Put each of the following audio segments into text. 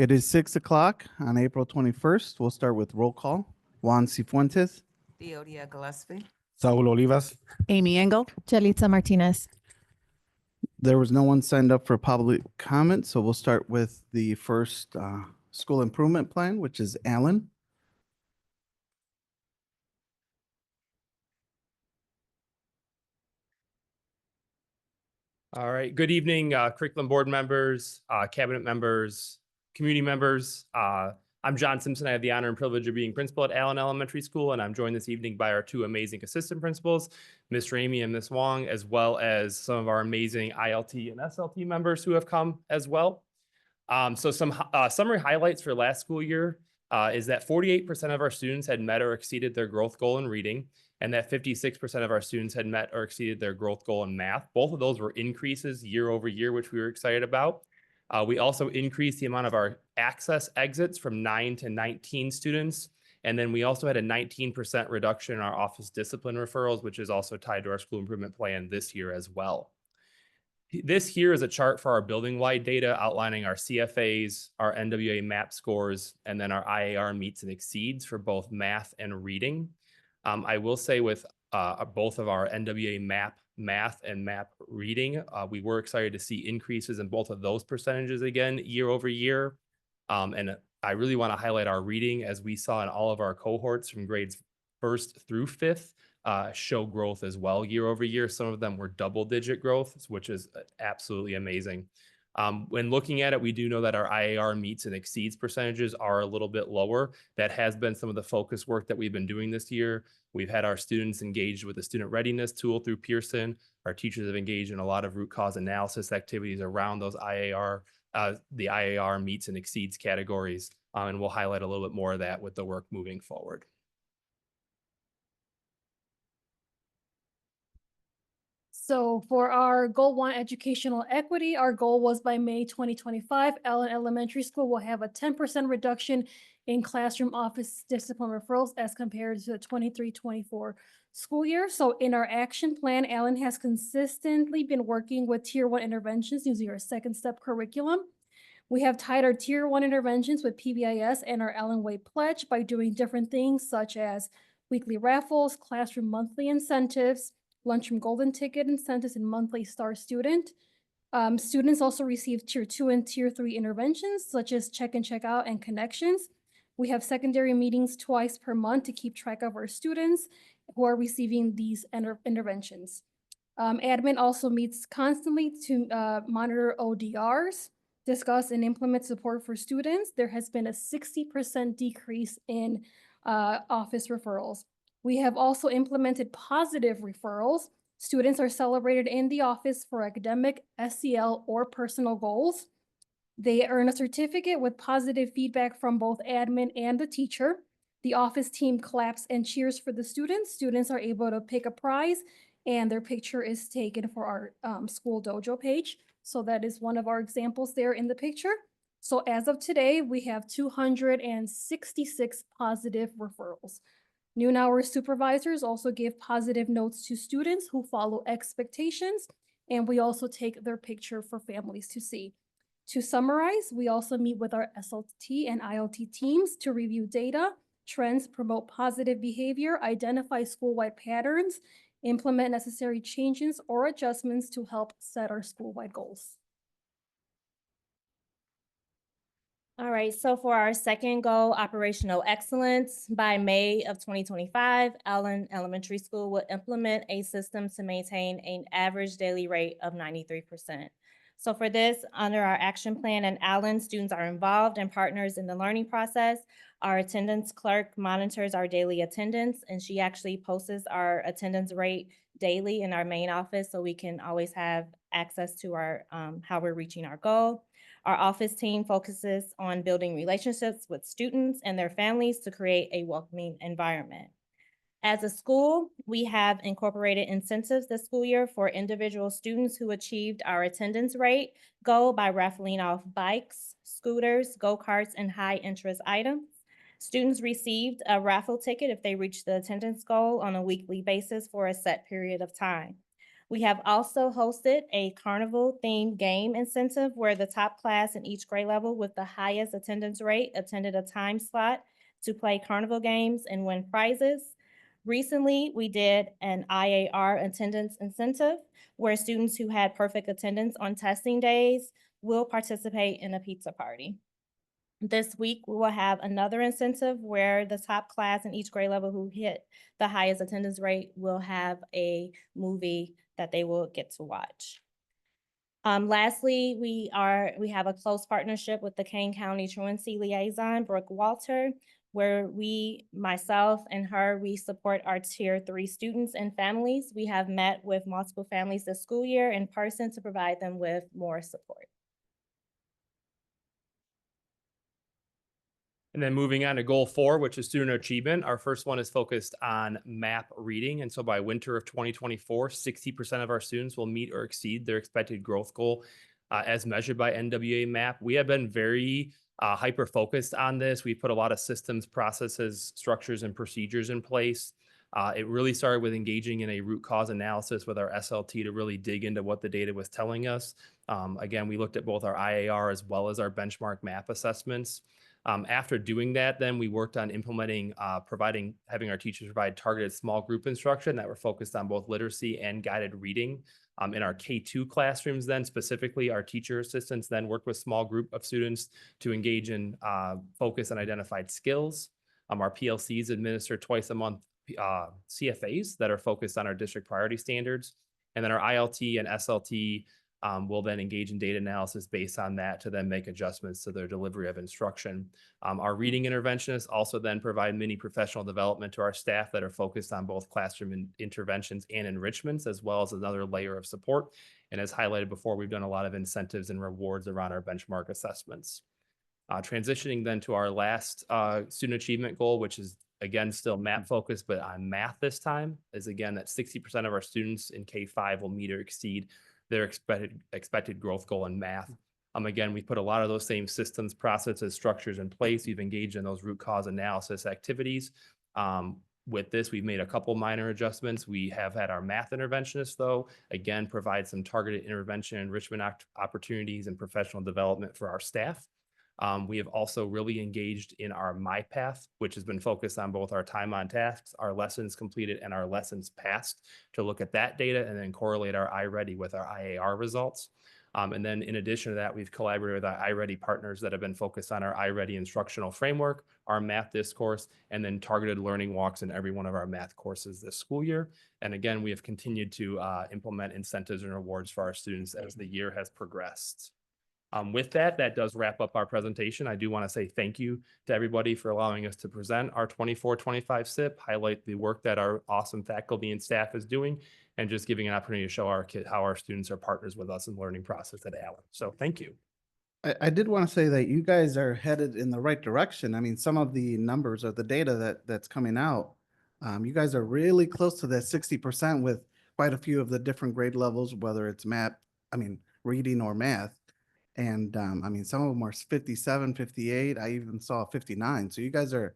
It is 6 o'clock on April 21st. We'll start with roll call. Juan Cifuentes, Theodia Gillespie. Saul Olivas. Amy Engel. Jalitza Martinez. there was no one signed up for public comment, so we'll start with the first school improvement plan, which is Alan. All right. Good evening, curriculum board members, cabinet members, community members. I'm John Simpson. I have the honor and privilege of being principal at Allen Elementary School, and I'm joined this evening by our two amazing assistant principals, Ms. Ramey and Ms. Wong, as well as some of our amazing ILT and SLT members who have come as well. So some summary highlights for last school year is that 48% of our students had met or exceeded their growth goal in reading, and that 56% of our students had met or exceeded their growth goal in math. Both of those were increases year over year, which we were excited about. We also increased the amount of our access exits from 9 to 19 students. And then we also had a 19% reduction in our office discipline referrals, which is also tied to our school improvement plan this year as well. This here is a chart for our building-wide data outlining our CFAs, our NWA MAP scores, and then our IAR meets and exceeds for both math and reading. I will say with both of our NWA MAP math and MAP reading, we were excited to see increases in both of those percentages again year over year. And I really want to highlight our reading, as we saw in all of our cohorts from grades 1st through 5th show growth as well year over year. Some of them were double-digit growth, which is absolutely amazing. When looking at it, we do know that our IAR meets and exceeds percentages are a little bit lower. That has been some of the focus work that we've been doing this year. We've had our students engaged with the student readiness tool through Pearson. Our teachers have engaged in a lot of root cause analysis activities around those IAR, the IAR meets and exceeds categories. And we'll highlight a little bit more of that with the work moving forward. So for our Goal 1 educational equity, our goal was by May 2025, Allen Elementary School will have a 10% reduction in classroom office discipline referrals as compared to the 23-24 school year. So in our action plan, Allen has consistently been working with Tier 1 interventions using our second step curriculum. We have tied our Tier 1 interventions with PBIS and our Allen Way Pledge by doing different things such as weekly raffles, classroom monthly incentives, lunchroom golden ticket incentives, and monthly star student. Students also receive Tier 2 and Tier 3 interventions, such as check in, check out, and connections. We have secondary meetings twice per month to keep track of our students who are receiving these interventions. Admin also meets constantly to monitor ODRs, discuss and implement support for students. There has been a 60% decrease in office referrals. We have also implemented positive referrals. Students are celebrated in the office for academic, SEL, or personal goals. They earn a certificate with positive feedback from both admin and the teacher. The office team claps and cheers for the students. Students are able to pick a prize, and their picture is taken for our school dojo page. So that is one of our examples there in the picture. So as of today, we have 266 positive referrals. Noon hour supervisors also give positive notes to students who follow expectations, and we also take their picture for families to see. To summarize, we also meet with our SLT and ILT teams to review data, trends, promote positive behavior, identify school-wide patterns, implement necessary changes or adjustments to help set our school-wide goals. All right, so for our second goal, operational excellence, by May of 2025, Allen Elementary School will implement a system to maintain an average daily rate of 93%. So for this, under our action plan and Allen, students are involved and partners in the learning process. Our attendance clerk monitors our daily attendance, and she actually posts our attendance rate daily in our main office so we can always have access to our how we're reaching our goal. Our office team focuses on building relationships with students and their families to create a welcoming environment. As a school, we have incorporated incentives this school year for individual students who achieved our attendance rate goal by raffling off bikes, scooters, go-karts, and high-interest items. Students received a raffle ticket if they reached the attendance goal on a weekly basis for a set period of time. We have also hosted a carnival themed game incentive where the top class in each grade level with the highest attendance rate attended a time slot to play carnival games and win prizes. Recently, we did an IAR attendance incentive where students who had perfect attendance on testing days will participate in a pizza party. This week, we will have another incentive where the top class in each grade level who hit the highest attendance rate will have a movie that they will get to watch. Lastly, we have a close partnership with the Kane County Truancy Liaison, Brooke Walter, where myself and her, we support our Tier 3 students and families. We have met with multiple families this school year in person to provide them with more support. And then moving on to goal 4, which is student achievement. Our first one is focused on MAP reading. And so by winter of 2024, 60% of our students will meet or exceed their expected growth goal as measured by NWA MAP. We have been very hyper-focused on this. We put a lot of systems, processes, structures, and procedures in place. It really started with engaging in a root cause analysis with our SLT to really dig into what the data was telling us. Again, we looked at both our IAR as well as our benchmark MAP assessments. After doing that, then we worked on implementing, having our teachers provide targeted small group instruction that were focused on both literacy and guided reading. In our K2 classrooms, then specifically, our teacher assistants then worked with small group of students to engage in focus on identified skills. Our PLCs administer twice a month CFAs that are focused on our district priority standards. And then our ILT and SLT will then engage in data analysis based on that to then make adjustments to their delivery of instruction. Our reading interventionists also then provide mini professional development to our staff that are focused on both classroom interventions and enrichments, as well as another layer of support. And as highlighted before, we've done a lot of incentives and rewards around our benchmark assessments. Transitioning then to our last student achievement goal, which is again still MAP focused, but on math this time, is again that 60% of our students in K5 will meet or exceed their expected growth goal in math. Again, we put a lot of those same systems, processes, structures in place. We've engaged in those root cause analysis activities. With this, we've made a couple minor adjustments. We have had our math interventionists, though, again, provide some targeted intervention, enrichment opportunities, and professional development for our staff. We have also really engaged in our MyPath, which has been focused on both our time on tasks, our lessons completed, and our lessons passed to look at that data and then correlate our iReady with our IAR results. And then in addition to that, we've collaborated with our iReady partners that have been focused on our iReady instructional framework, our math discourse, and then targeted learning walks in every one of our math courses this school year. And again, we have continued to implement incentives and rewards for our students as the year has progressed. With that does wrap up our presentation. I do want to say thank you to everybody for allowing us to present our 24-25 SIP, highlight the work that our awesome faculty and staff is doing, and just giving an opportunity to show our kids how our students are partners with us in the learning process at Allen. So thank you. I did want to say that you guys are headed in the right direction. I mean, some of the numbers or the data that's coming out, you guys are really close to that 60% with quite a few of the different grade levels, whether it's reading or math. And I mean, some of them are 57, 58. I even saw 59. So you guys are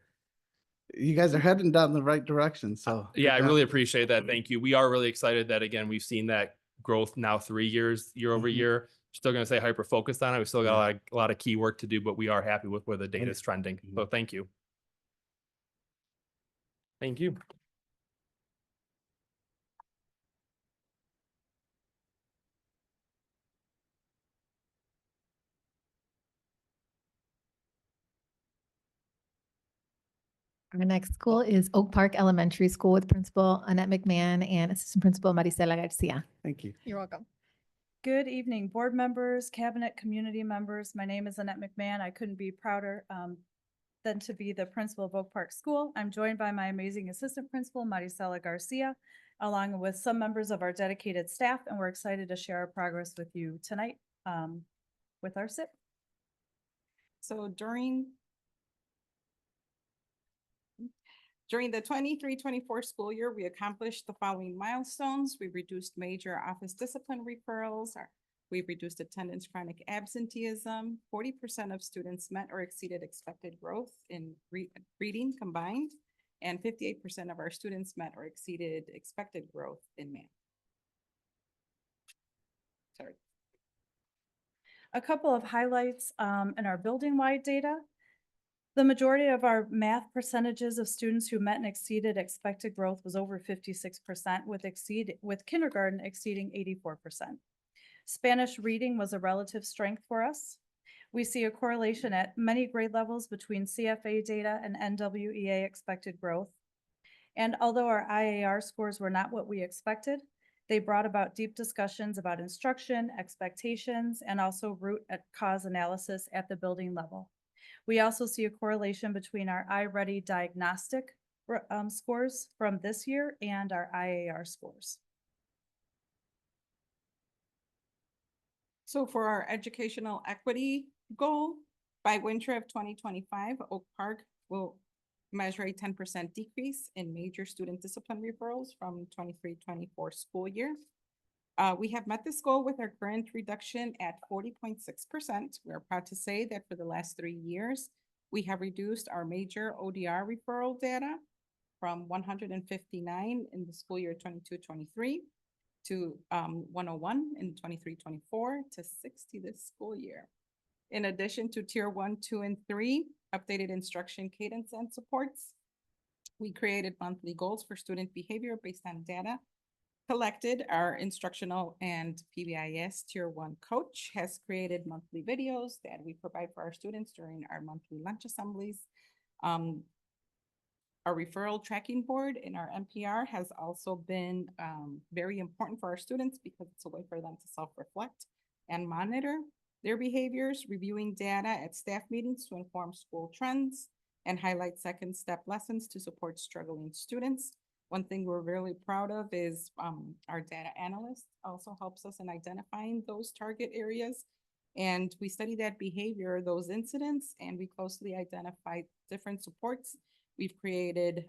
heading down the right direction. So Yeah, I really appreciate that. Thank you. We are really excited that, again, we've seen that growth now 3 years, year over year. Still going to say hyper focused on it. We still got a lot of key work to do, but we are happy with where the data is trending. So thank you. Thank you. Our next school is Oak Park Elementary School with Principal Annette McMahon and Assistant Principal Maricela Garcia. Thank you. You're welcome. Good evening, board members, cabinet, community members. My name is Annette McMahon. I couldn't be prouder than to be the principal of Oak Park School. I'm joined by my amazing assistant principal, Maricela Garcia, along with some members of our dedicated staff, and we're excited to share our progress with you tonight with our SIP. So during the 23-24 school year, we accomplished the following milestones. We reduced major office discipline referrals. We've reduced attendance, chronic absenteeism. 40% of students met or exceeded expected growth in reading combined, and 58% of our students met or exceeded expected growth in math. A couple of highlights in our building-wide data. The majority of our math percentages of students who met and exceeded expected growth was over 56%, with kindergarten exceeding 84%. Spanish reading was a relative strength for us. We see a correlation at many grade levels between CFA data and NWEA expected growth. And although our IAR scores were not what we expected, they brought about deep discussions about instruction, expectations, and also root cause analysis at the building level. We also see a correlation between our iReady diagnostic scores from this year and our IAR scores. So for our educational equity goal, by winter of 2025, Oak Park will measure a 10% decrease in major student discipline referrals from 23-24 school year. We have met this goal with our current reduction at 40.6%. We're proud to say that for the last 3 years, we have reduced our major ODR referral data from 159 in the school year 22-23 to 101 in 23-24 to 60 this school year. In addition to tier 1, 2, and 3, updated instruction cadence and supports, we created monthly goals for student behavior based on data collected. Our instructional and PBIS tier 1 coach has created monthly videos that we provide for our students during our monthly lunch assemblies. Our referral tracking board in our NPR has also been very important for our students because it's a way for them to self-reflect and monitor their behaviors, reviewing data at staff meetings to inform school trends and highlight second step lessons to support struggling students. One thing we're really proud of is our data analyst also helps us in identifying those target areas. And we study that behavior, those incidents, and we closely identify different supports. We've created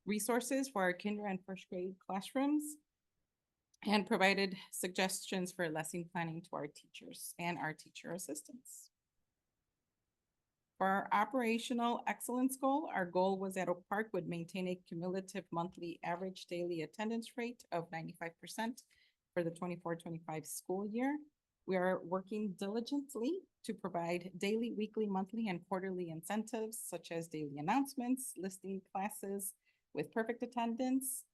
resources for our kinder and first grade classrooms and provided suggestions for lesson planning to our teachers and our teacher assistants. For our operational excellence goal, our goal was that Oak Park would maintain a cumulative monthly average daily attendance rate of 95% for the 24-25 school year. We are working diligently to provide daily, weekly, monthly, and quarterly incentives such as daily announcements, listing classes with perfect attendance,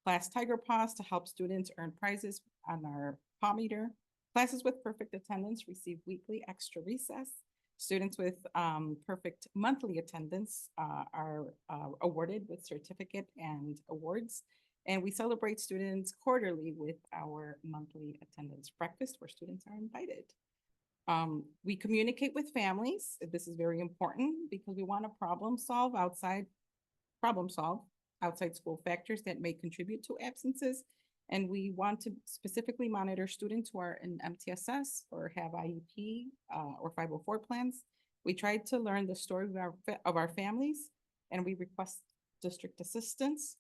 class Tiger Paws to help students earn prizes on our paw meter. Classes with perfect attendance receive weekly extra recess. Students with perfect monthly attendance are awarded with certificate and awards. And we celebrate students quarterly with our monthly attendance breakfast where students are invited. We communicate with families. This is very important because we want to problem solve outside school factors that may contribute to absences. And we want to specifically monitor students who are in MTSS or have IEP or 504 plans. We tried to learn the story of our families, and we request district assistance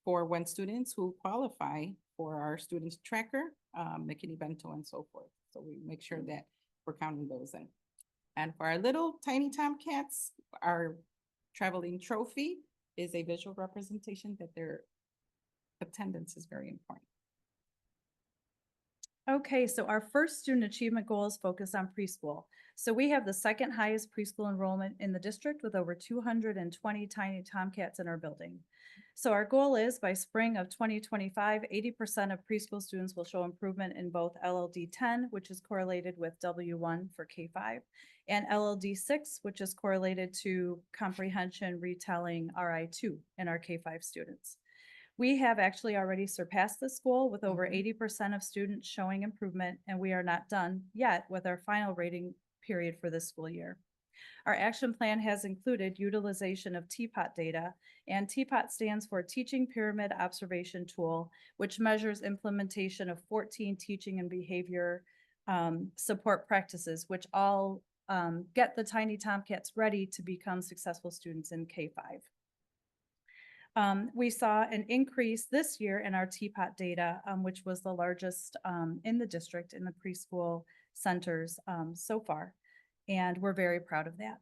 for when students who qualify for our students tracker, McKinney Bento and so forth. So we make sure that we're counting those in. And for our little tiny Tomcats, our traveling trophy is a visual representation that their attendance is very important. Okay, so our first student achievement goal is focused on preschool. So we have the second highest preschool enrollment in the district with over 220 tiny Tomcats in our building. So our goal is by spring of 2025, 80% of preschool students will show improvement in both LLD 10, which is correlated with W1 for K5, and LLD 6, which is correlated to comprehension retelling RI2 in our K5 students. We have actually already surpassed this goal with over 80% of students showing improvement, and we are not done yet with our final rating period for this school year. Our action plan has included utilization of TPOT data, and TPOT stands for Teaching Pyramid Observation Tool, which measures implementation of 14 teaching and behavior support practices, which all get the tiny Tomcats ready to become successful students in K5. We saw an increase this year in our TPOT data, which was the largest in the district in the preschool centers so far, and we're very proud of that.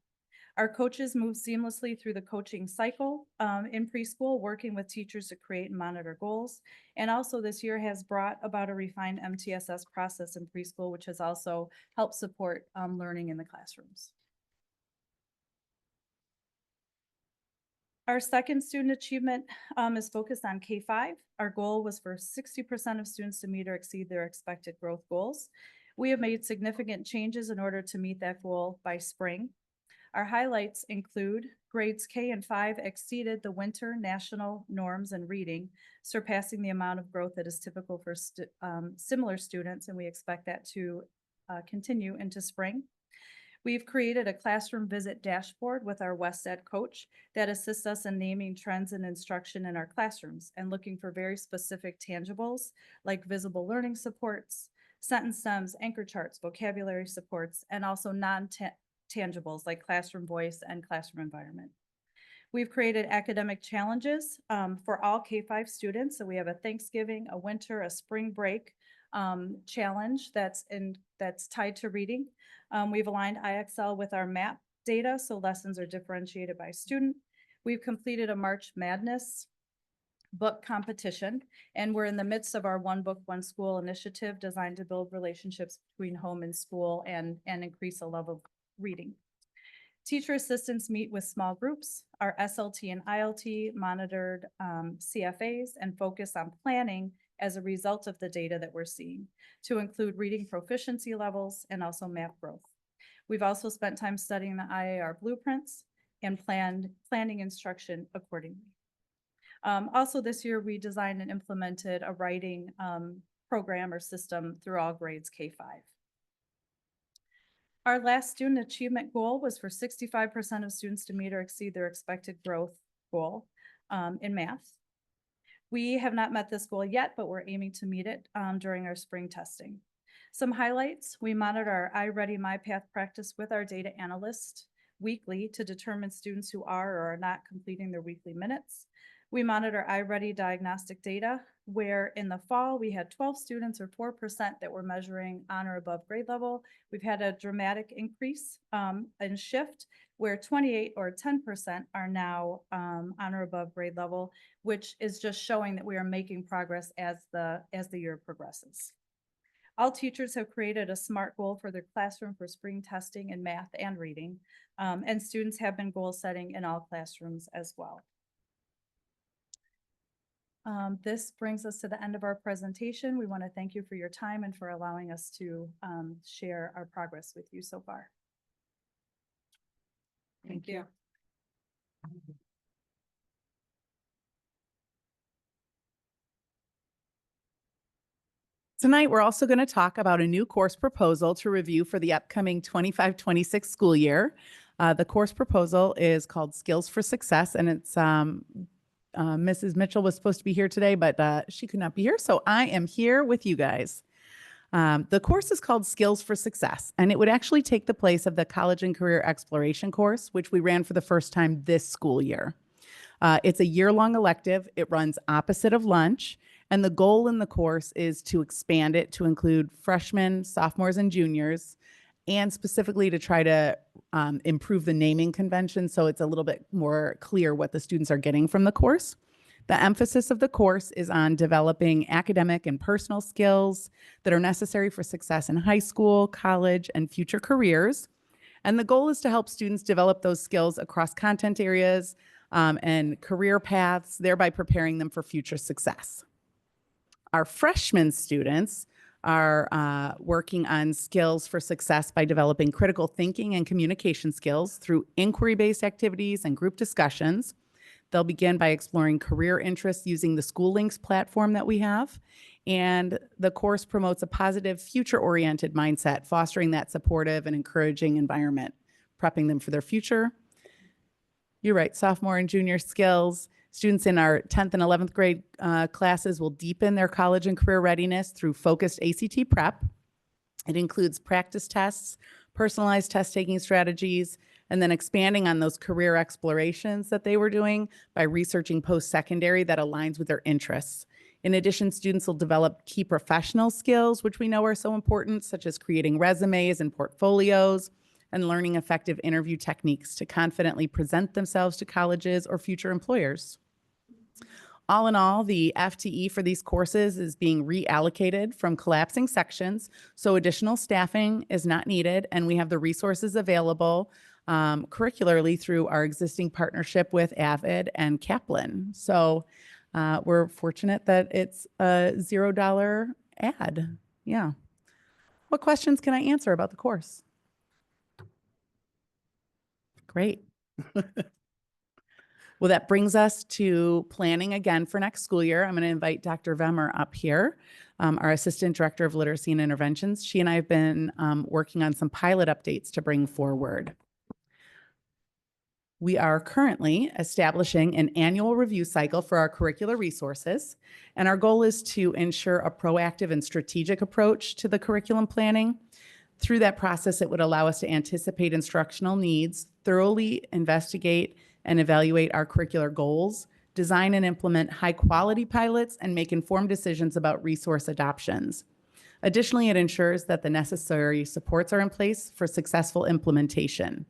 Our coaches move seamlessly through the coaching cycle in preschool, working with teachers to create and monitor goals. And also this year has brought about a refined MTSS process in preschool, which has also helped support learning in the classrooms. Our second student achievement is focused on K-5. Our goal was for 60% of students to meet or exceed their expected growth goals. We have made significant changes in order to meet that goal by spring. Our highlights include grades K and 5 exceeded the winter national norms in reading, surpassing the amount of growth that is typical for similar students, and we expect that to continue into spring. We've created a classroom visit dashboard with our WestEd coach that assists us in naming trends in instruction in our classrooms and looking for very specific tangibles like visible learning supports, sentence stems, anchor charts, vocabulary supports, and also non-tangibles like classroom voice and classroom environment. We've created academic challenges for all K-5 students. So we have a Thanksgiving, a winter, a spring break challenge that's tied to reading. We've aligned IXL with our MAP data, so lessons are differentiated by student. We've completed a March Madness book competition, and we're in the midst of our One Book, One School initiative designed to build relationships between home and school and increase the level of reading. Teacher assistants meet with small groups. Our SLT and ILT monitored CFAs and focus on planning as a result of the data that we're seeing to include reading proficiency levels and also MAP growth. We've also spent time studying the IAR blueprints and planning instruction accordingly. Also this year, we designed and implemented a writing program or system through all grades K-5. Our last student achievement goal was for 65% of students to meet or exceed their expected growth goal in math. We have not met this goal yet, but we're aiming to meet it during our spring testing. Some highlights: we monitor our iReady MyPath practice with our data analyst weekly to determine students who are or are not completing their weekly minutes. We monitor iReady diagnostic data, where in the fall we had 12 students or 4% that were measuring on or above grade level. We've had a dramatic increase in shift, where 28 or 10% are now on or above grade level, which is just showing that we are making progress as the year progresses. All teachers have created a SMART goal for their classroom for spring testing in math and reading, and students have been goal setting in all classrooms as well. This brings us to the end of our presentation. We want to thank you for your time and for allowing us to share our progress with you so far. Thank you. Tonight, we're also going to talk about a new course proposal to review for the upcoming 25-26 school year. The course proposal is called Skills for Success, and it's Mrs. Mitchell was supposed to be here today, but she could not be here, so I am here with you guys. The course is called Skills for Success, and it would actually take the place of the College and Career Exploration course, which we ran for the first time this school year. It's a year-long elective. It runs opposite of lunch, and the goal in the course is to expand it to include freshmen, sophomores, and juniors, and specifically to try to improve the naming convention so it's a little bit more clear what the students are getting from the course. The emphasis of the course is on developing academic and personal skills that are necessary for success in high school, college, and future careers. And the goal is to help students develop those skills across content areas and career paths, thereby preparing them for future success. Our freshman students are working on skills for success by developing critical thinking and communication skills through inquiry-based activities and group discussions. They'll begin by exploring career interests using the School Links platform that we have. And the course promotes a positive, future-oriented mindset, fostering that supportive and encouraging environment, prepping them for their future. You're right, sophomore and junior skills. Students in our 10th and 11th grade classes will deepen their college and career readiness through focused ACT prep. It includes practice tests, personalized test-taking strategies, and then expanding on those career explorations that they were doing by researching post-secondary that aligns with their interests. In addition, students will develop key professional skills, which we know are so important, such as creating resumes and portfolios, and learning effective interview techniques to confidently present themselves to colleges or future employers. All in all, the FTE for these courses is being reallocated from collapsing sections, so additional staffing is not needed, and we have the resources available curricularly through our existing partnership with Avid and Kaplan. So we're fortunate that it's a $0 ad. Yeah. What questions can I answer about the course? Great. Well, that brings us to planning again for next school year. I'm going to invite Dr. Vemmer up here, our Assistant Director of Literacy and Interventions. She and I have been working on some pilot updates to bring forward. We are currently establishing an annual review cycle for our curricular resources, and our goal is to ensure a proactive and strategic approach to the curriculum planning. Through that process, it would allow us to anticipate instructional needs, thoroughly investigate and evaluate our curricular goals, design and implement high-quality pilots, and make informed decisions about resource adoptions. Additionally, it ensures that the necessary supports are in place for successful implementation.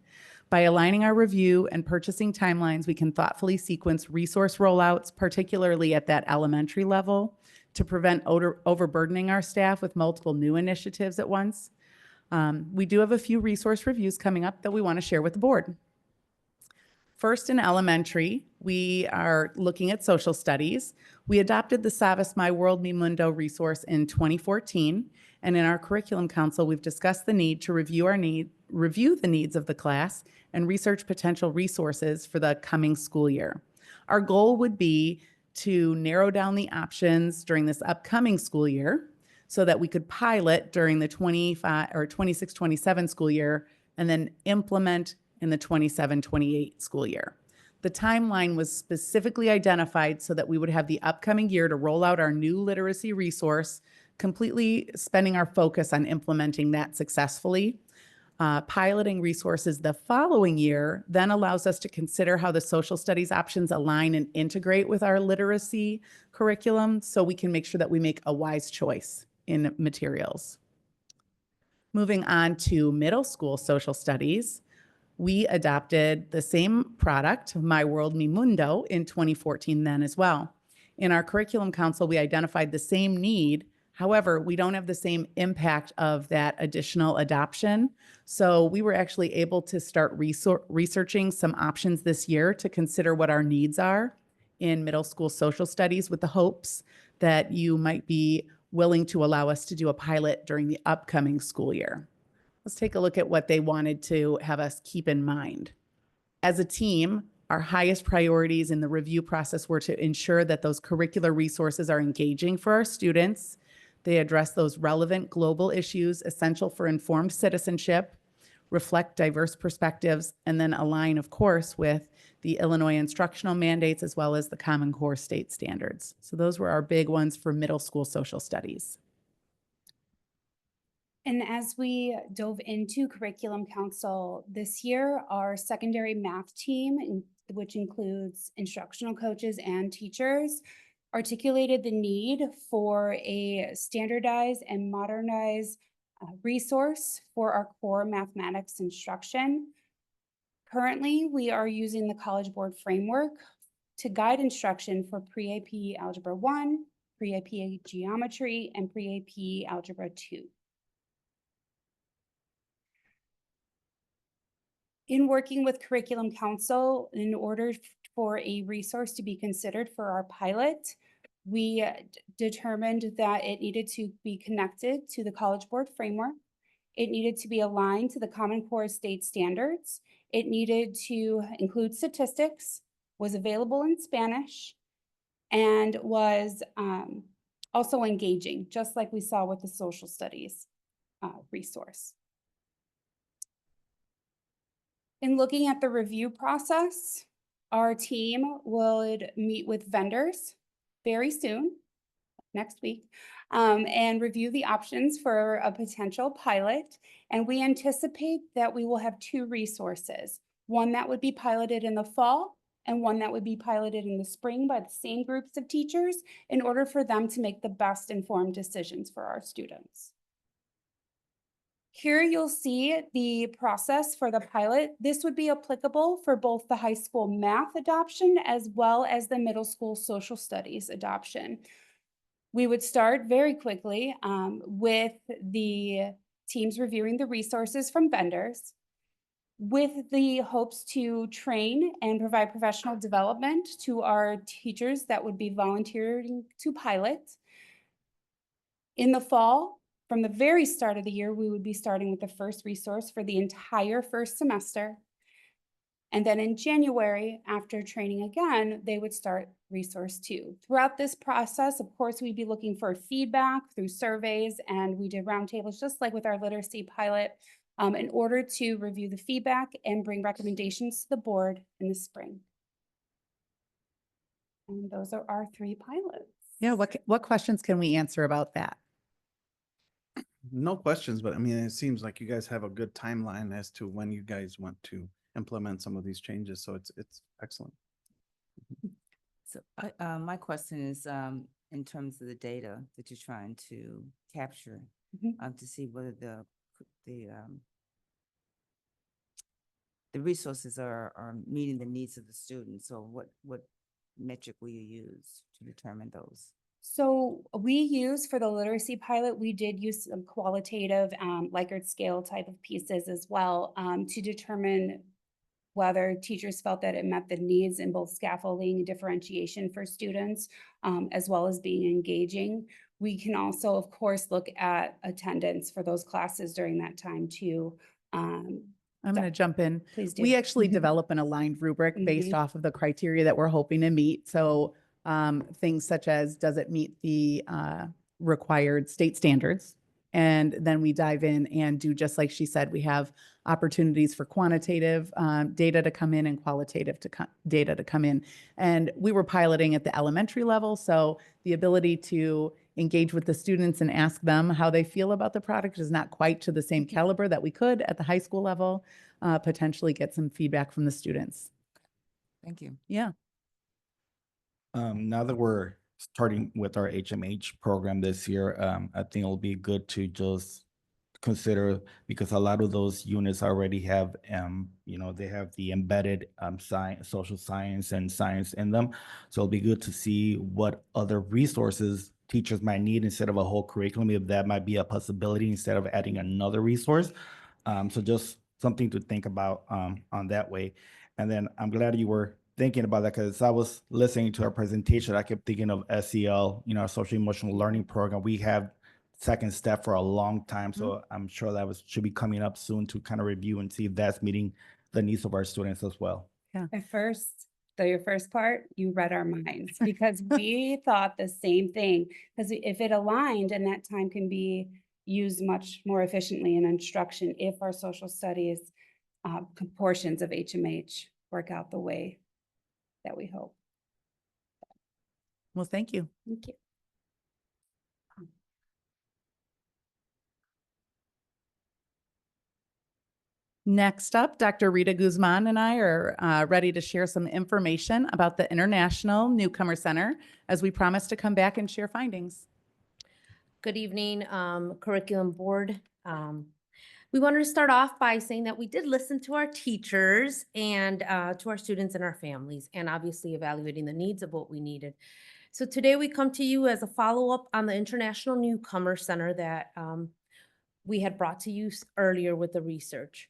By aligning our review and purchasing timelines, we can thoughtfully sequence resource rollouts, particularly at that elementary level, to prevent overburdening our staff with multiple new initiatives at once. We do have a few resource reviews coming up that we want to share with the board. First, in elementary, we are looking at social studies. We adopted the Savas My World, Mi Mundo resource in 2014, and in our curriculum council, we've discussed the need to review the needs of the class and research potential resources for the coming school year. Our goal would be to narrow down the options during this upcoming school year so that we could pilot during the 26-27 school year and then implement in the 27-28 school year. The timeline was specifically identified so that we would have the upcoming year to roll out our new literacy resource, completely spending our focus on implementing that successfully. Piloting resources the following year then allows us to consider how the social studies options align and integrate with our literacy curriculum so we can make sure that we make a wise choice in materials. Moving on to middle school social studies, we adopted the same product, My World, Mi Mundo, in 2014 then as well. In our curriculum council, we identified the same need. However, we don't have the same impact of that additional adoption. So we were actually able to start researching some options this year to consider what our needs are in middle school social studies with the hopes that you might be willing to allow us to do a pilot during the upcoming school year. Let's take a look at what they wanted to have us keep in mind. As a team, our highest priorities in the review process were to ensure that those curricular resources are engaging for our students. They address those relevant global issues essential for informed citizenship, reflect diverse perspectives, and then align, of course, with the Illinois instructional mandates as well as the Common Core state standards. So those were our big ones for middle school social studies. And as we dove into Curriculum Council this year, our secondary math team, which includes instructional coaches and teachers, articulated the need for a standardized and modernized resource for our core mathematics instruction. Currently, we are using the College Board framework to guide instruction for pre-AP Algebra 1, pre-AP Geometry, and pre-AP Algebra 2. In working with Curriculum Council, in order for a resource to be considered for our pilot, we determined that it needed to be connected to the College Board framework. It needed to be aligned to the Common Core state standards. It needed to include statistics, was available in Spanish, and was also engaging, just like we saw with the social studies resource. In looking at the review process, our team would meet with vendors very soon, next week, and review the options for a potential pilot. And we anticipate that we will have two resources, one that would be piloted in the fall and one that would be piloted in the spring by the same groups of teachers in order for them to make the best informed decisions for our students. Here you'll see the process for the pilot. This would be applicable for both the high school math adoption as well as the middle school social studies adoption. We would start very quickly with the teams reviewing the resources from vendors with the hopes to train and provide professional development to our teachers that would be volunteering to pilot. In the fall, from the very start of the year, we would be starting with the first resource for the entire first semester. And then in January, after training again, they would start resource 2. Throughout this process, of course, we'd be looking for feedback through surveys, and we did roundtables just like with our literacy pilot in order to review the feedback and bring recommendations to the board in the spring. And those are our 3 pilots. Yeah, what questions can we answer about that? No questions, but I mean, it seems like you guys have a good timeline as to when you guys want to implement some of these changes. So it's excellent. So my question is, in terms of the data that you're trying to capture, Mhm. to see whether the resources are meeting the needs of the students. So what metric will you use to determine those? So we use for the literacy pilot, we did use some qualitative Likert scale type of pieces as well to determine whether teachers felt that it met the needs in both scaffolding and differentiation for students, as well as being engaging. We can also, of course, look at attendance for those classes during that time too. I'm going to jump in. Please do. We actually develop an aligned rubric based off of the criteria that we're hoping to meet. So things such as, does it meet the required state standards? And then we dive in and do just like she said, we have opportunities for quantitative data to come in and qualitative data to come in. And we were piloting at the elementary level. So the ability to engage with the students and ask them how they feel about the product is not quite to the same caliber that we could at the high school level, potentially get some feedback from the students. Thank you. Yeah. Now that we're starting with our HMH program this year, I think it'll be good to just consider, because a lot of those units already have, they have the embedded science, social science and science in them. So it'll be good to see what other resources teachers might need instead of a whole curriculum, if that might be a possibility instead of adding another resource. So just something to think about on that way. And then I'm glad you were thinking about that, because I was listening to our presentation, I kept thinking of SEL, our social emotional learning program. We have second step for a long time. So I'm sure that should be coming up soon to kind of review and see if that's meeting the needs of our students as well. At first, your first part, you read our minds because we thought the same thing. Because if it aligned, and that time can be used much more efficiently in instruction if our social studies portions of HMH work out the way that we hope. Well, thank you. Thank you. Next up, Dr. Rita Guzman and I are ready to share some information about the International Newcomer Center as we promise to come back and share findings. Good evening, curriculum board. We wanted to start off by saying that we did listen to our teachers and to our students and our families, and obviously evaluating the needs of what we needed. So today we come to you as a follow-up on the International Newcomer Center that we had brought to you earlier with the research.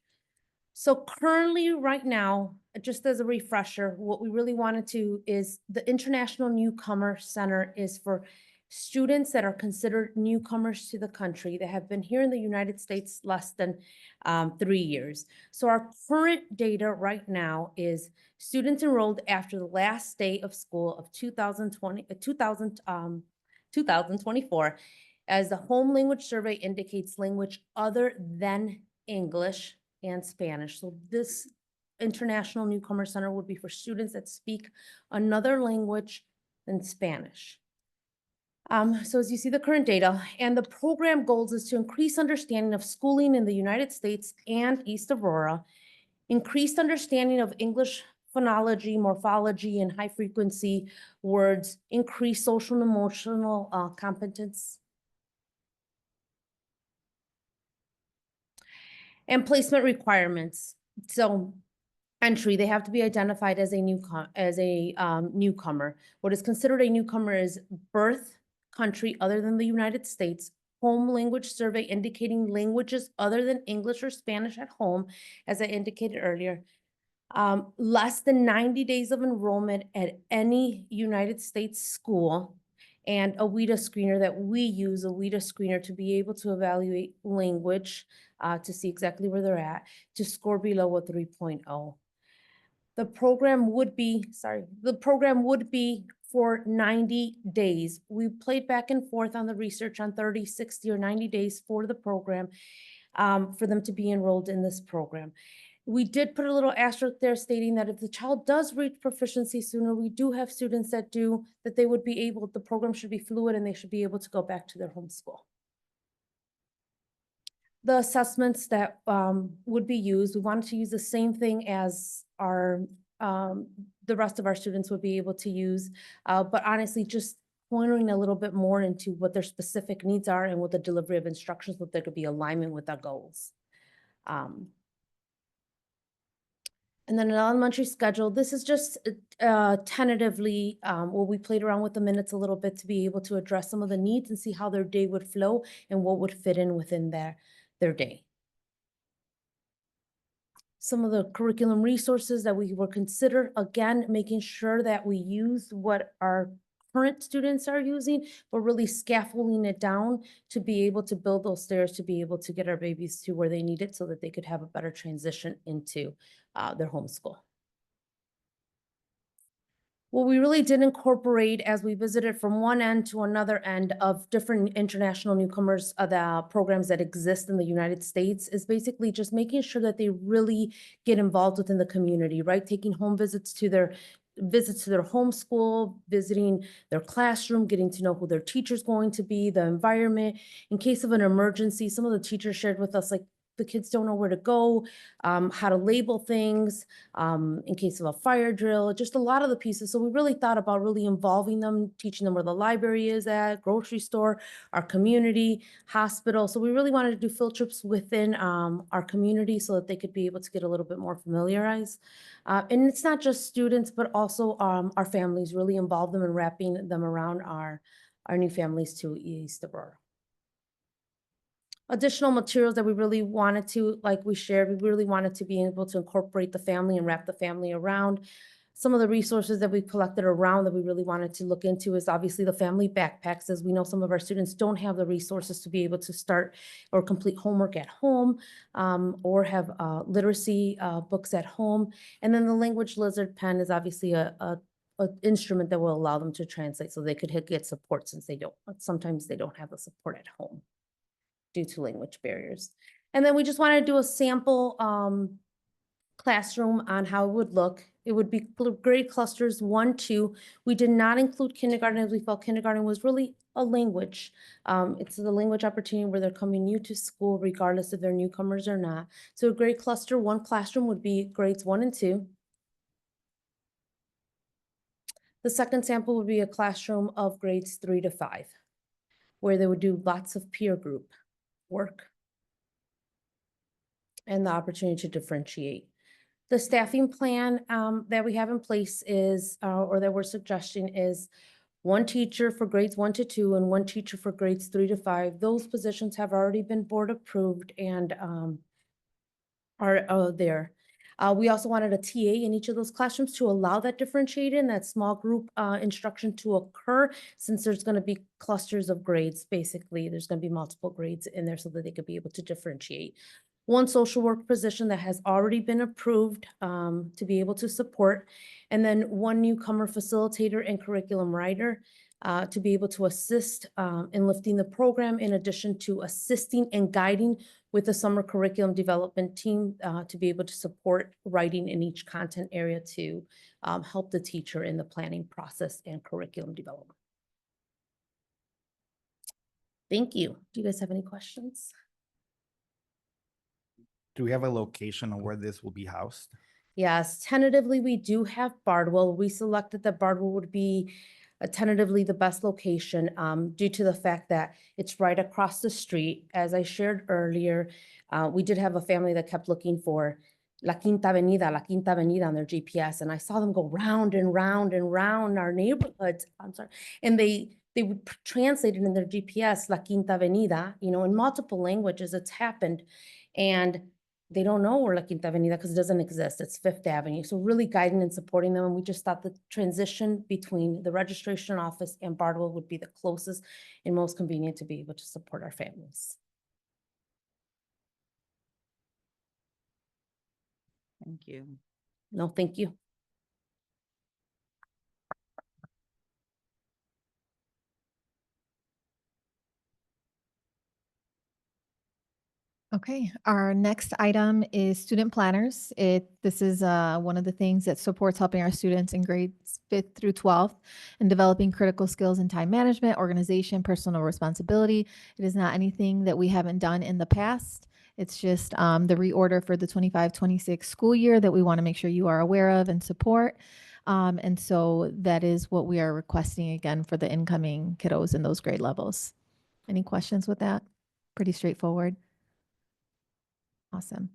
So currently, right now, just as a refresher, what we really wanted to is the International Newcomer Center is for students that are considered newcomers to the country that have been here in the United States less than 3 years. So our current data right now is students enrolled after the last day of school of 2024, as the home language survey indicates language other than English and Spanish. So this International Newcomer Center would be for students that speak another language than Spanish. So as you see the current data, and the program goals is to increase understanding of schooling in the United States and East Aurora, increased understanding of English phonology, morphology, and high frequency words, increase social and emotional competence. And placement requirements. So entry, they have to be identified as a newcomer. What is considered a newcomer is birth country other than the United States, home language survey indicating languages other than English or Spanish at home, as I indicated earlier. Less than 90 days of enrollment at any United States school, and a WIDA screener that we use, a WIDA screener, to be able to evaluate language, to see exactly where they're at, to score below a 3.0. The program would be for 90 days. We played back and forth on the research on 30, 60, or 90 days for the program, for them to be enrolled in this program. We did put a little asterisk there stating that if the child does reach proficiency sooner, we do have students that they would be able, the program should be fluid and they should be able to go back to their home school. The assessments that would be used, we wanted to use the same thing as the rest of our students would be able to use, but honestly, just pointing a little bit more into what their specific needs are and what the delivery of instructions, so there could be alignment with our goals. And then an elementary schedule, this is just tentatively, well, we played around with the minutes a little bit to be able to address some of the needs and see how their day would flow and what would fit in within their day. Some of the curriculum resources that we were considered, again, making sure that we use what our current students are using, but really scaffolding it down to be able to build those stairs, to be able to get our babies to where they need it so that they could have a better transition into their homeschool. What we really did incorporate as we visited from one end to another end of different international newcomers, the programs that exist in the United States, is basically just making sure that they really get involved within the community, right? Taking home visits to their homeschool, visiting their classroom, getting to know who their teacher's going to be, the environment. In case of an emergency, some of the teachers shared with us, like, the kids don't know where to go, how to label things, in case of a fire drill, just a lot of the pieces. So we really thought about really involving them, teaching them where the library is at, grocery store, our community, hospital. So we really wanted to do field trips within our community so that they could be able to get a little bit more familiarized. And it's not just students, but also our families, really involve them in wrapping them around our new families to East Aurora. Additional materials that we really wanted to, like we shared, we really wanted to be able to incorporate the family and wrap the family around. Some of the resources that we collected around that we really wanted to look into is obviously the family backpacks, as we know some of our students don't have the resources to be able to start or complete homework at home, or have literacy books at home. And then the language lizard pen is obviously a instrument that will allow them to translate so they could get support, since sometimes they don't have the support at home due to language barriers. And then we just wanted to do a sample classroom on how it would look. It would be grade clusters 1, 2. We did not include kindergarten, as we felt kindergarten was really a language. It's the language opportunity where they're coming new to school, regardless if they're newcomers or not. So grade cluster 1 classroom would be grades 1 and 2. The second sample would be a classroom of grades 3 to 5, where they would do lots of peer group work and the opportunity to differentiate. The staffing plan that we have in place is, or that we're suggesting, is 1 teacher for grades 1 to 2 and 1 teacher for grades 3 to 5. Those positions have already been board approved and are there. We also wanted a TA in each of those classrooms to allow that differentiated and that small group instruction to occur, since there's going to be clusters of grades. Basically, there's going to be multiple grades in there so that they could be able to differentiate. 1 social work position that has already been approved to be able to support, and then 1 newcomer facilitator and curriculum writer to be able to assist in lifting the program, in addition to assisting and guiding with the summer curriculum development team to be able to support writing in each content area to help the teacher in the planning process and curriculum development. Thank you. Do you guys have any questions? Do we have a location on where this will be housed? Yes, tentatively, we do have Bardwell. We selected that Bardwell would be tentatively the best location due to the fact that it's right across the street. As I shared earlier, We did have a family that kept looking for La Quinta Avenida on their GPS, and I saw them go round and round and round our neighborhoods. I'm sorry, and they would translate it in their GPS, La Quinta Avenida, you know, in multiple languages. It's happened, and they don't know where La Quinta Avenida because it doesn't exist. It's Fifth Avenue. So really guiding and supporting them. And we just thought the transition between the registration office and Bardwell would be the closest and most convenient to be able to support our families. Thank you. No, thank you. Okay, our next item is student planners. This is one of the things that supports helping our students in grades 5th through 12th in developing critical skills in time management, organization, personal responsibility. It is not anything that we haven't done in the past. It's just the reorder for the 25-26 school year that we want to make sure you are aware of and support. And so that is what we are requesting again for the incoming kiddos in those grade levels. Any questions with that? Pretty straightforward. Awesome.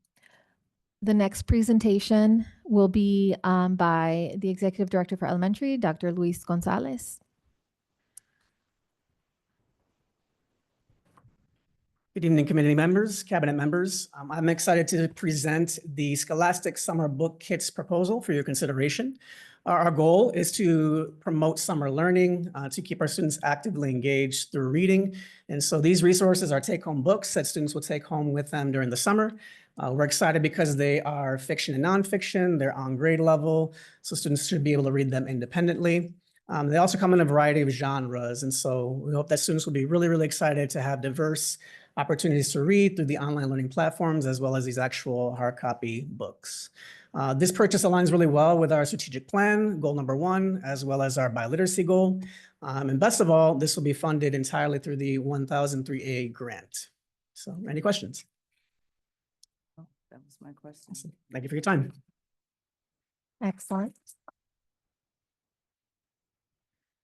The next presentation will be by the Executive Director for Elementary, Dr. Luis Gonzalez. Good evening, committee members, cabinet members. I'm excited to present the Scholastic Summer Book Kits proposal for your consideration. Our goal is to promote summer learning, to keep our students actively engaged through reading. And so these resources are take-home books that students will take home with them during the summer. We're excited because they are fiction and nonfiction. They're on grade level, so students should be able to read them independently. They also come in a variety of genres. And so we hope that students will be really, really excited to have diverse opportunities to read through the online learning platforms, as well as these actual hard copy books. This purchase aligns really well with our strategic plan, goal number 1, as well as our biliteracy goal. And best of all, this will be funded entirely through the 1003A grant. So any questions? Oh, that was my question. Awesome. Thank you for your time. Excellent.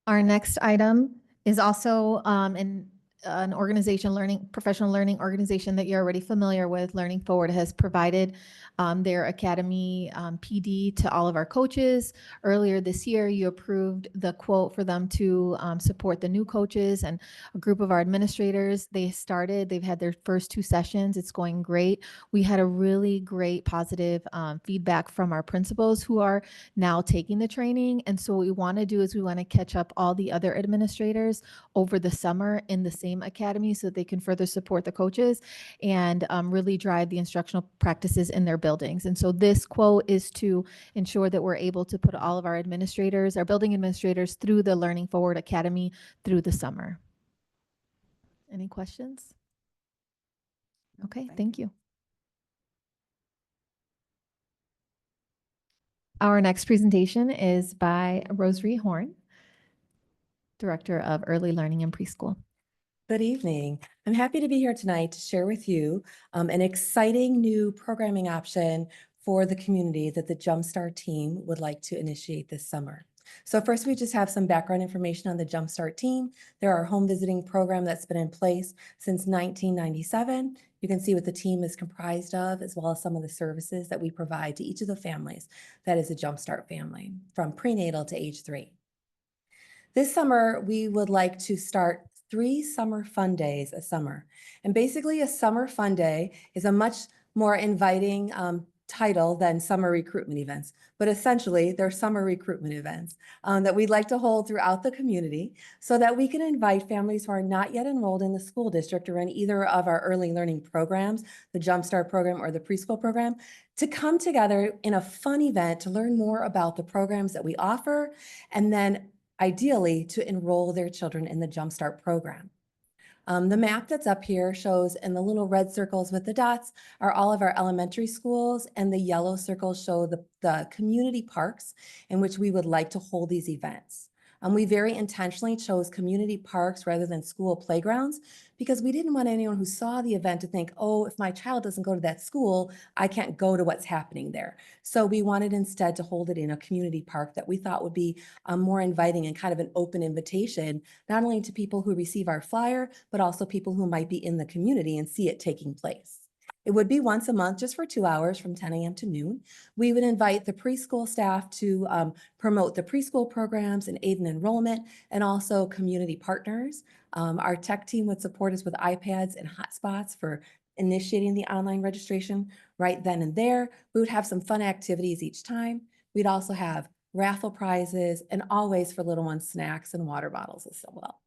Our next item is also an organization, professional learning organization that you're already familiar with. Learning Forward has provided their academy PD to all of our coaches. Earlier this year, you approved the quote for them to support the new coaches and a group of our administrators. They've had their first 2 sessions. It's going great. We had a really great positive feedback from our principals who are now taking the training. And so what we want to do is we want to catch up all the other administrators over the summer in the same academy so that they can further support the coaches and really drive the instructional practices in their buildings. And so this quote is to ensure that we're able to put all of our administrators, our building administrators, through the Learning Forward Academy through the summer. Any questions? Okay, thank you. Our next presentation is by Rosary Horn, Director of Early Learning and Preschool. Good evening. I'm happy to be here tonight to share with you an exciting new programming option for the community that the Jumpstart team would like to initiate this summer. So first, we just have some background information on the Jumpstart team. They're our home visiting program that's been in place since 1997. You can see what the team is comprised of, as well as some of the services that we provide to each of the families that is a Jumpstart family, from prenatal to age 3. This summer, we would like to start 3 summer fun days a summer. And basically a summer fun day is a much more inviting title than summer recruitment events. But essentially, they're summer recruitment events that we'd like to hold throughout the community so that we can invite families who are not yet enrolled in the school district or in either of our early learning programs, the Jumpstart program or the preschool program, to come together in a fun event to learn more about the programs that we offer, and then ideally to enroll their children in the Jumpstart program. The map that's up here shows, in the little red circles with the dots are all of our elementary schools, and the yellow circles show the community parks in which we would like to hold these events. We very intentionally chose community parks rather than school playgrounds because we didn't want anyone who saw the event to think, oh, if my child doesn't go to that school, I can't go to what's happening there. So we wanted instead to hold it in a community park that we thought would be more inviting and kind of an open invitation, not only to people who receive our flyer, but also people who might be in the community and see it taking place. It would be once a month, just for 2 hours from 10 a.m. to noon. We would invite the preschool staff to promote the preschool programs and aid in enrollment, and also community partners. Our tech team would support us with iPads and hotspots for initiating the online registration right then and there. We would have some fun activities each time. We'd also have raffle prizes, and always for little ones, snacks and water bottles as well.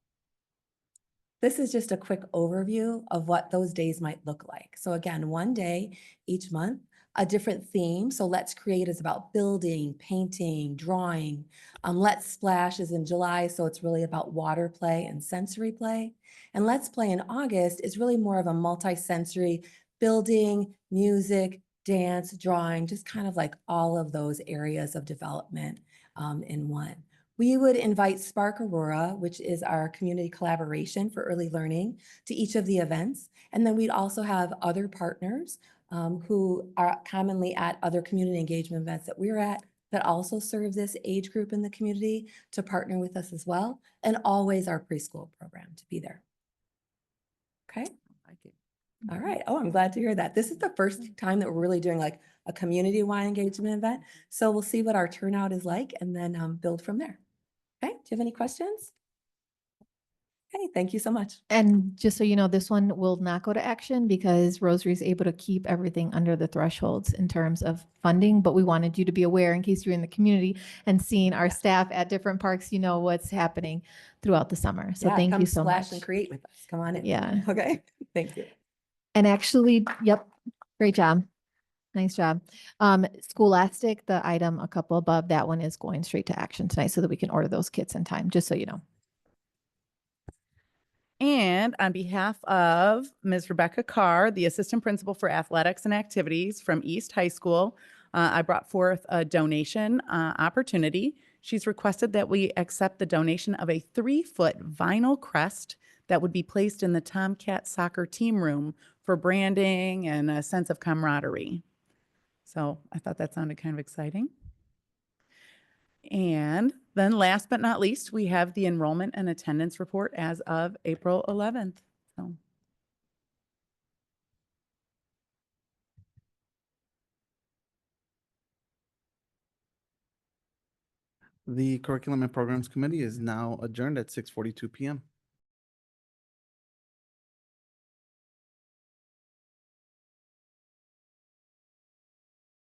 This is just a quick overview of what those days might look like. So again, one day each month, a different theme. So Let's Create is about building, painting, drawing. Let's Splash is in July, so it's really about water play and sensory play. And Let's Play in August is really more of a multi-sensory building, music, dance, drawing, just kind of like all of those areas of development in one. We would invite Spark Aurora, which is our community collaboration for early learning, to each of the events. And then we'd also have other partners who are commonly at other community engagement events that we're at that also serve this age group in the community to partner with us as well. And always our preschool program to be there. Okay. All right. Oh, I'm glad to hear that. This is the first time that we're really doing like a community-wide engagement event. So we'll see what our turnout is like and then build from there. Okay. Do you have any questions? Okay. Thank you so much. And just so you know, this one will not go to action because Rosary is able to keep everything under the thresholds in terms of funding. But we wanted you to be aware in case you're in the community and seeing our staff at different parks, you know what's happening throughout the summer. So Yeah, thank come you so splash much. and create with us. Come on in. Yeah. Okay. Thank you. And actually, yep, great job. Nice job. Scholastic, the item a couple above, that one is going straight to action tonight so that we can order those kits in time, just so you know. And on behalf of Ms. Rebecca Carr, the Assistant Principal for Athletics and Activities from East High School, I brought forth a donation opportunity. She's requested that we accept the donation of a 3-foot vinyl crest that would be placed in the Tomcat soccer team room for branding and a sense of camaraderie. So I thought that sounded kind of exciting. And then last but not least, we have the enrollment and attendance report as of April 11th. So. The Curriculum and Programs Committee is now adjourned at 6:42 p.m.